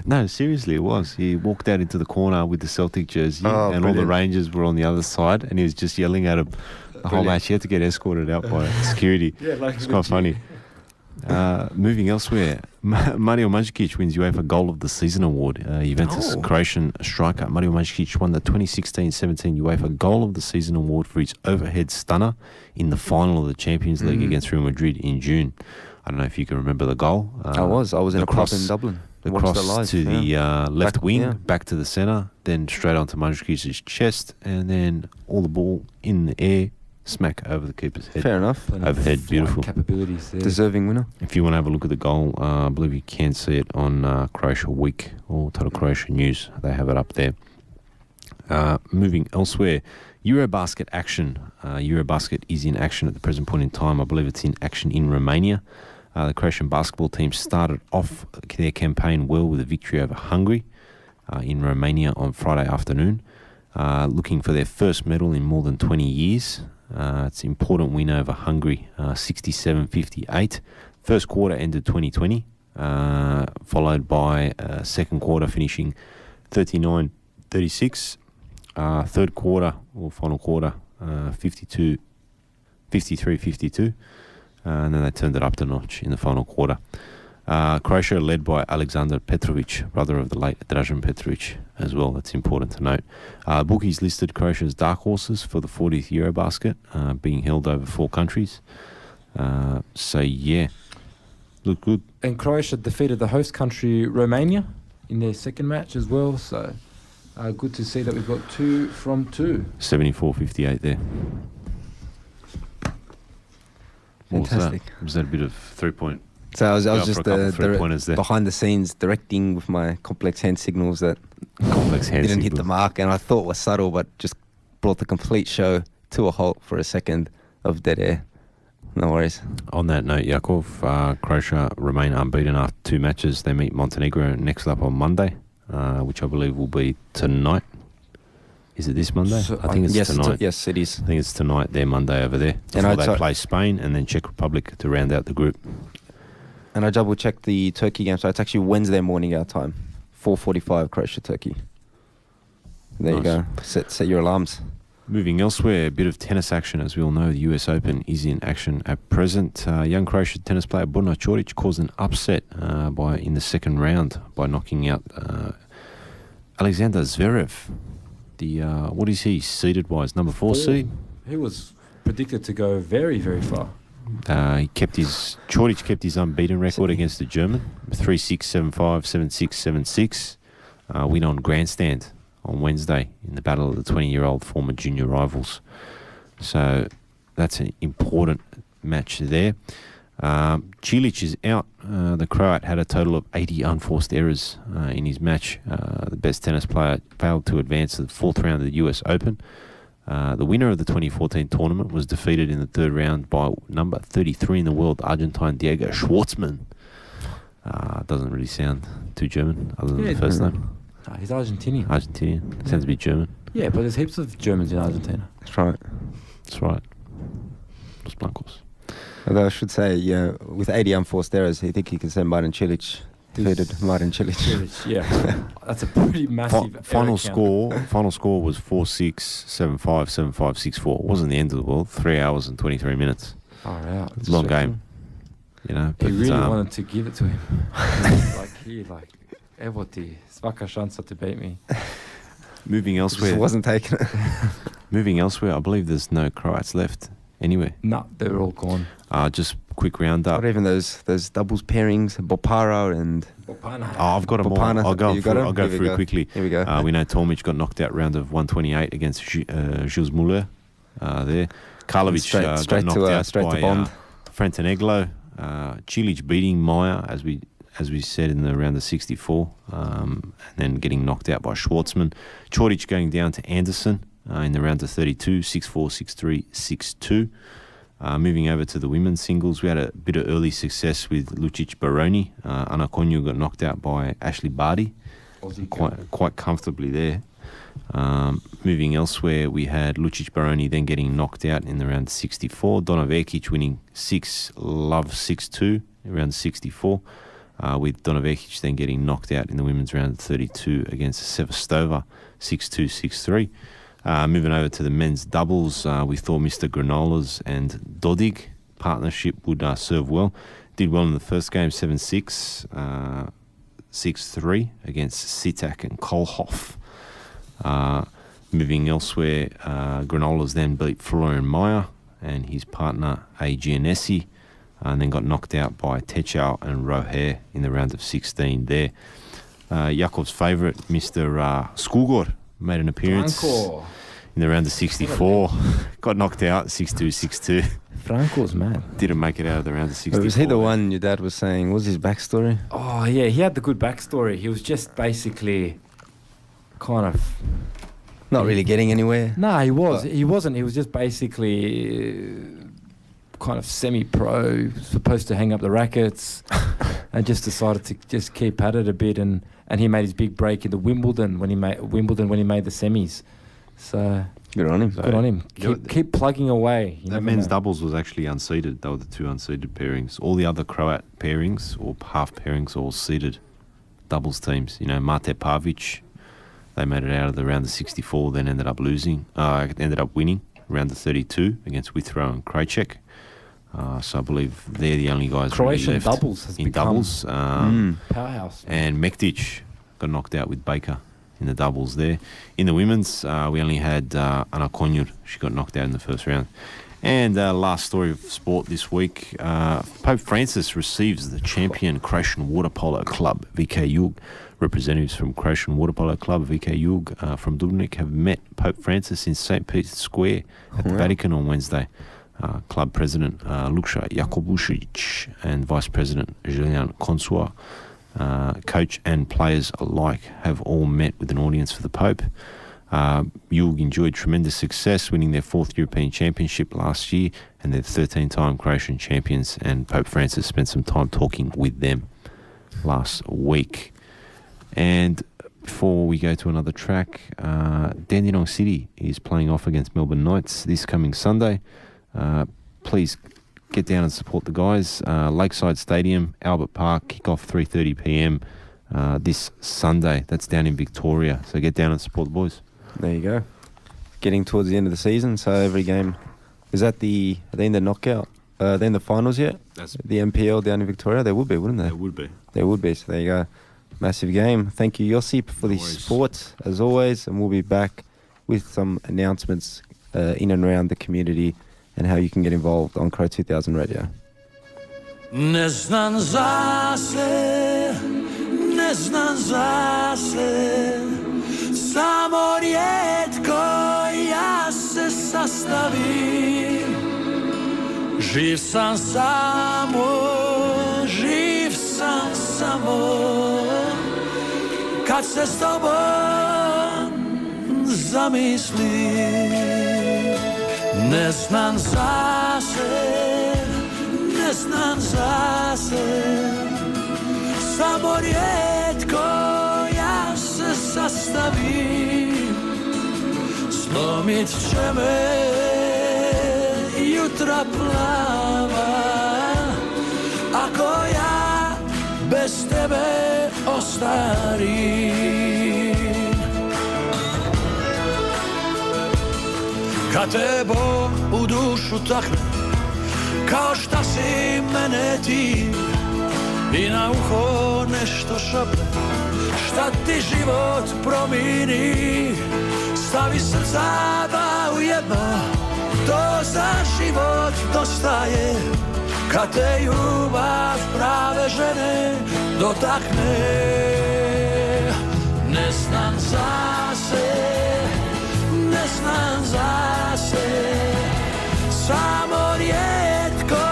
No, seriously, it was. He walked out into the corner with the Celtic jersey, and brilliant. all the Rangers were on the other side, and he was just yelling at him the whole match. He had to get escorted out by security. It's quite funny. Moving elsewhere, Mario Mandzukic wins UEFA Goal of the Season award. Juventus Croatian striker Mario Mandzukic won the 2016-17 UEFA Goal of the Season award for his overhead stunner in the final of the Champions League against Real Madrid in June. I don't know if you can remember the goal. I was in a pub in Dublin. The cross to the left wing, back to the centre, then straight onto Mandzukic' chest, and then all the ball in the air, smack over the keeper's head. Fair enough. Overhead, beautiful. Capabilities there. Deserving winner. If you want to have a look at the goal, I believe you can see it on Croatia Week or Total Croatia News. They have it up there. Moving elsewhere, Eurobasket action. Eurobasket is in action at the present point in time. I believe it's in action in Romania. The Croatian basketball team started off their campaign well with a victory over Hungary in Romania on Friday afternoon, looking for their first medal in more than 20 years. It's an important win over Hungary, 67-58. First quarter ended 2020, followed by second quarter finishing 39-36. Third quarter, or final quarter, 53-52. And then they turned it up the notch in the final quarter. Croatia led by Alexander Petrovic, brother of the late Dražen Petrovic as well. That's important to note. Bookies listed Croatia's dark horses for the 40th Eurobasket, being held over 4 countries. Look good. And Croatia defeated the host country Romania in their second match as well. So good to see that we've got 2 from 2. 74-58 there. Fantastic. Was that a bit of 3-point? So I was just the behind the scenes directing with my complex hand signals that didn't hit the mark, and I thought was subtle, but just brought the complete show to a halt for a second of dead air. No worries. On that note, Yakov, Croatia remain unbeaten after 2 matches. They meet Montenegro next up on Monday, which I believe will be tonight. Is it this Monday? I think it's tonight. Yes, it is. I think it's tonight, their Monday over there. Before they play Spain and then Czech Republic to round out the group. And I double-checked the Turkey game, so it's actually Wednesday morning our time. 4:45 Croatia-Turkey. There you go. Set your alarms. Moving elsewhere, a bit of tennis action. As we all know, the US Open is in action at present. Young Croatian tennis player Borna Coric caused an upset in the second round by knocking out Alexander Zverev. What is he seeded-wise? Number 4 seed? He was predicted to go very, very far. Coric kept his unbeaten record against the German. 3-6, 7-5, 7-6, 7-6. Win on grandstand on Wednesday in the battle of the 20-year-old former junior rivals. So that's an important match there. Cilic is out. The Croat had a total of 80 unforced errors in his match. The best tennis player failed to advance to the 4th round of the US Open. The winner of the 2014 tournament was defeated in the 3rd round by number 33 in the world, Argentine Diego Schwartzman. Doesn't really sound too German, other than the first name. No, he's Argentinian. Argentinian. Sounds a bit German. Yeah, but there's heaps of Germans in Argentina. That's right. Los Blancos. Although I should say, with 80 unforced errors, I think he can say Martin Cilic defeated Martin Cilic. Yeah, that's a pretty massive final score was 4-6, 7-5, 7-5, 6-4. It wasn't the end of the world. 3 hours and 23 minutes. Far out. It's a long game. You know, he really wanted to give it to him. Evo ti, svaka šansa to beat me. Moving elsewhere. It wasn't taken. Moving elsewhere, I believe there's no Croats left anywhere. No, they're all gone. Just quick roundup. Not even those doubles pairings, Bopara and... Bopana. Oh, I've got them all. I'll go through quickly. Here we go. We know Tomic got knocked out round of 128 against Gilles Muller there. Karlovic got knocked out by Franteneglo. Cilic beating Meyer, as we said, in the round of 64, and then getting knocked out by Schwartzman. Coric going down to Anderson in the round of 32, 6-4, 6-3, 6-2. Moving over to the women's singles, we had a bit of early success with Lucic Baroni. Ana Konju got knocked out by Ashley Barty, quite comfortably there. Moving elsewhere, we had Lucic Baroni then getting knocked out in the round of 64. Donna Vekic winning 6-2 in round 64. With Donna Vekic then getting knocked out in the women's round of 32 against Sevastova, 6-2, 6-3. Moving over to the men's doubles, we thought Mr. Granolas and Dodig partnership would serve well. Did well in the first game, 7-6, 6-3 against Sitak and Kolhoff. Moving elsewhere, Granolas then beat Florian Meyer and his partner A. Giannessi, and then got knocked out by Techau and Roher in the round of 16 there. Yakov's favourite, Mr. Skugor, made an appearance in the round of 64. Got knocked out, 6-2, 6-2. Franco's mad. Didn't make it out of the round of 64. Was he the one your dad was saying? What was his backstory? Oh, yeah, he had the good backstory. He was just basically kind of... Not really getting anywhere? No, he was. He wasn't. He was just basically... kind of semi-pro, supposed to hang up the rackets, and just decided to just keep at it a bit, and he made his big break in the Wimbledon when he made the semis. So good on him. Good on him. Keep plugging away. That men's doubles was actually unseeded. They were the 2 unseeded pairings. All the other Croat pairings or half pairings all seeded doubles teams. You know, Mate Pavic, they made it out of the round of 64, then ended up winning round of 32 against Withrow and Krajcek. So I believe they're the only guys Croatian really left doubles has in become doubles. Powerhouse. And Mektic got knocked out with Baker in the doubles there. In the women's, we only had Ana Konjur. She got knocked out in the first round. And last story of sport this week, Pope Francis receives the champion Croatian Water Polo Club, VK Jug. Representatives from Croatian Water Polo Club, VK Jug, from Dubrovnik have met Pope Francis in St. Peter's Square at the Vatican on Wednesday. Club President Luksha Jakubušić and Vice President Julian Consua, coach and players alike, have all met with an audience for the Pope. Jug enjoyed tremendous success, winning their 4th European Championship last year and their 13-time Croatian champions, and Pope Francis spent some time talking with them last week. And before we go to another track, Dandenong City is playing off against Melbourne Knights this coming Sunday. Please get down and support the guys. Lakeside Stadium, Albert Park, kick-off 3:30pm this Sunday. That's down in Victoria. So get down and support the boys. There you go. Getting towards the end of the season, so every game... Are they in the knockout? Are they in the finals yet? That's the MPL down in Victoria? They would be, wouldn't they? They would be. They would be, so there you go. Massive game. Thank you, Josip, for the support, as always, and we'll be back with some announcements in and around the community and how you can get involved on Cro2000 Radio. Ne znam zase, samo rijetko ja se sastavim. Živ sam samo, kad se s tobom zamislim. Ne znam zase, samo rijetko ja se sastavim. Slomit će me jutra plava, ako ja bez tebe ostarim. Kad te Bog u dušu takne, kao šta si mene ti, i na uho nešto šapne, šta ti život promini. Stavi srca dva u jedno, to za život dostaje, kad te ljubav prave žene dotakne. Ne znam zase, samo rijetko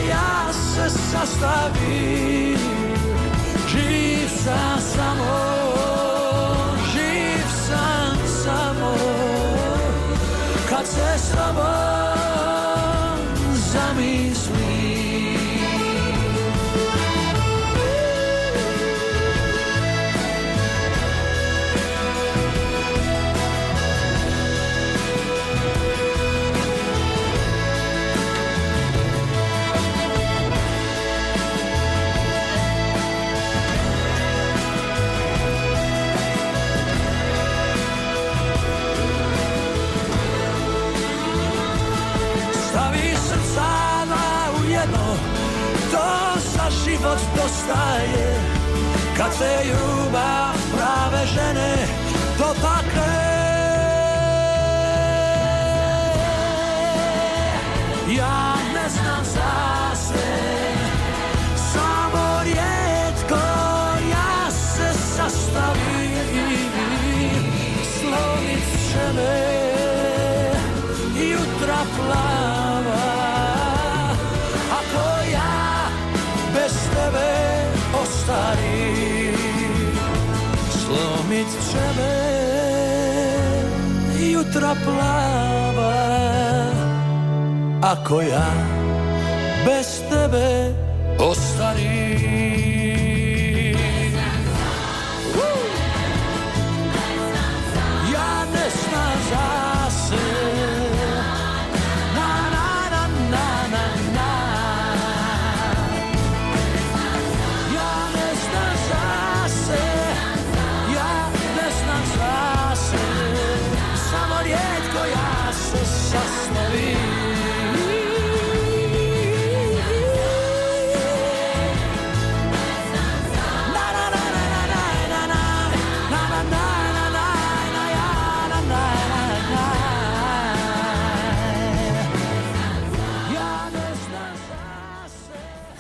ja se sastavim. Živ sam samo, kad se s tobom zamislim. Život dostaje, kad se ljubav prave žene dotakne. Ja ne znam zase, samo rijetko ja se sastavim. Slomit će me jutra plava, ako ja bez tebe ostarim. Slomit će me jutra plava, ako ja bez tebe ostarim. Ja ne znam zase,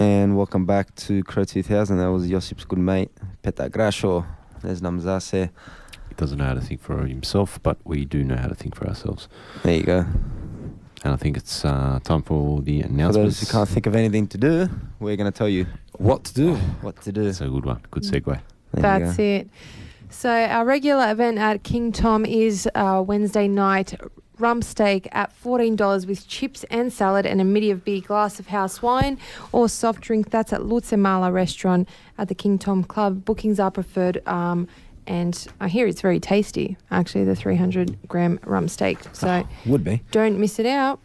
And welcome back to Cro2000. That was Josip's good mate, Petar Grasho. Ne znam zase. He doesn't know how to think for himself, but we do know how to think for ourselves. There you go. And I think it's time for the For announcements. those who can't think of anything to do, we're going to tell you What to do? what to do. That's a good one. Good segue. There you That's go. it. So our regular event at King Tom is Wednesday night. Rum steak at $14 with chips and salad and a midi of beer, glass of house wine or soft drink. That's at Lutsemala restaurant at the King Tom Club. Bookings are preferred. And I hear it's very tasty, actually, the 300-gram rum steak. So Would be. don't miss it out.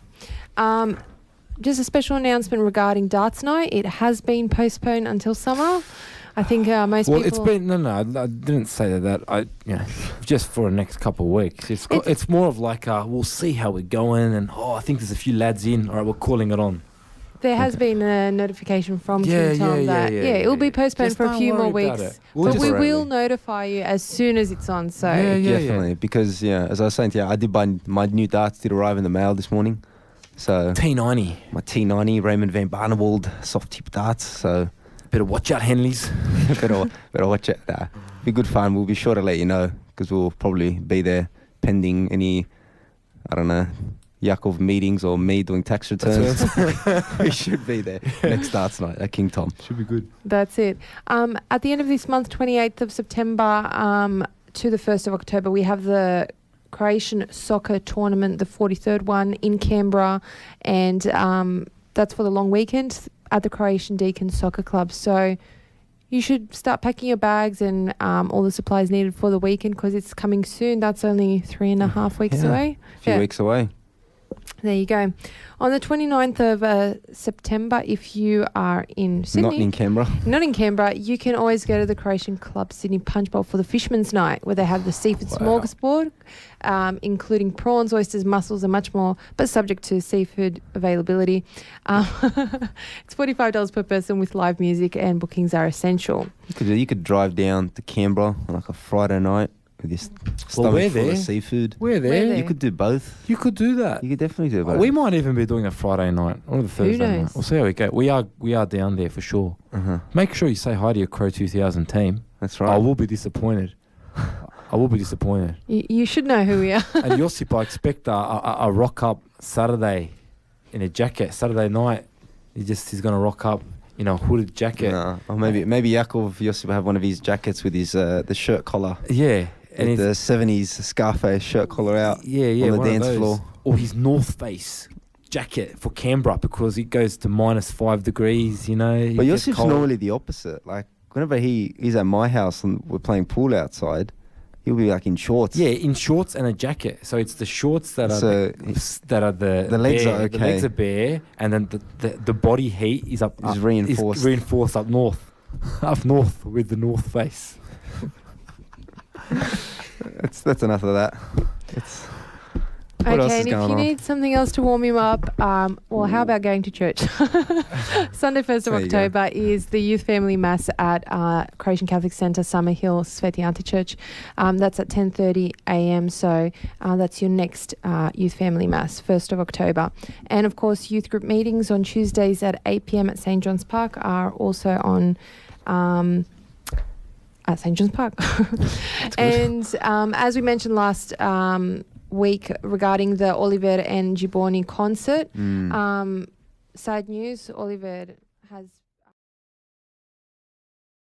Just a special announcement regarding darts night. It has been postponed until summer. I think most Well, people... it's been no. I didn't say that. Just for the next couple of weeks. It's more of like we'll see how we're going, and I think there's a few lads in. All right, we're calling it on. There has been a notification from King Tom that it will be postponed Just for a don't few more worry about weeks. it. We'll But we just- will notify you as soon as it's on. So Definitely. Because, as I was saying to you, I did buy my new darts did arrive in the mail this morning. So T90. my T90 Raymond van Barneveld soft tip darts. So Better watch out, Henleys. better watch it. Be good fun. We'll be sure to let you know because we'll probably be there pending any, I don't know, Yakov meetings or me doing tax returns. We should be there next darts night at King Tom. Should be good. that's it. At the end of this month, 28th of September to the 1st of October, we have the Croatian soccer tournament, the 43rd one in Canberra, and that's for the long weekend at the Croatian Deacon Soccer Club. So you should start packing your bags and all the supplies needed for the weekend because it's coming soon. That's only 3.5 weeks away. A few weeks away. There you go. On the 29th of September, if you are in Sydney... Not in Canberra. Not in Canberra, you can always go to the Croatian Club Sydney Punch Bowl for the Fisherman's Night, where they have the seafood smorgasbord, including prawns, oysters, mussels, and much more, but subject to seafood availability. It's $45 per person with live music, and bookings are essential. You could drive down to Canberra on like a Friday night with your stomach we're full there. of seafood. We're there. We're there. You could do both. You could do that. You could definitely do both. We might even be doing a Friday night or the Thursday knows? night. We'll see how we go. We are down there for sure. Uh-huh. Make sure you say hi to your Cro2000 team. That's right. I will be disappointed. I will be disappointed. You should know who we are. And Josip, I expect a rock up Saturday in a jacket. Saturday night, he's going to rock up in a hooded jacket. No. Or maybe Yakov Yosip will have one of his jackets with his the shirt collar. Yeah. And With the 70s Scarface shirt collar out on on the one of dance those. floor. Or his North Face jacket for Canberra because it goes to -5 degrees, you know. it But gets Yosip's cold. normally the opposite. Like, whenever he's at my house and we're playing pool outside, he'll be like in shorts. Yeah, in shorts and a jacket. So it's the shorts that are So the legs bare. are okay. The legs are bare, and then the body heat is Is reinforced. Is reinforced up north, up north with the North Face. That's enough of that. What else Okay, is and if going you on? need something else to warm you up, well, how about going to church? Sunday, 1st of There you go. October is the Youth Family Mass at Croatian Catholic Centre, Summerhill, Sveti Ante Church. That's at 10:30 a.m. So that's your next Youth Family Mass, 1st of October. And, of course, youth group meetings on Tuesdays at 8 p.m. at St. John's Park are also on... at St. John's Park. And as we mentioned last week regarding the Oliver and Gibboni concert, sad news, Oliver has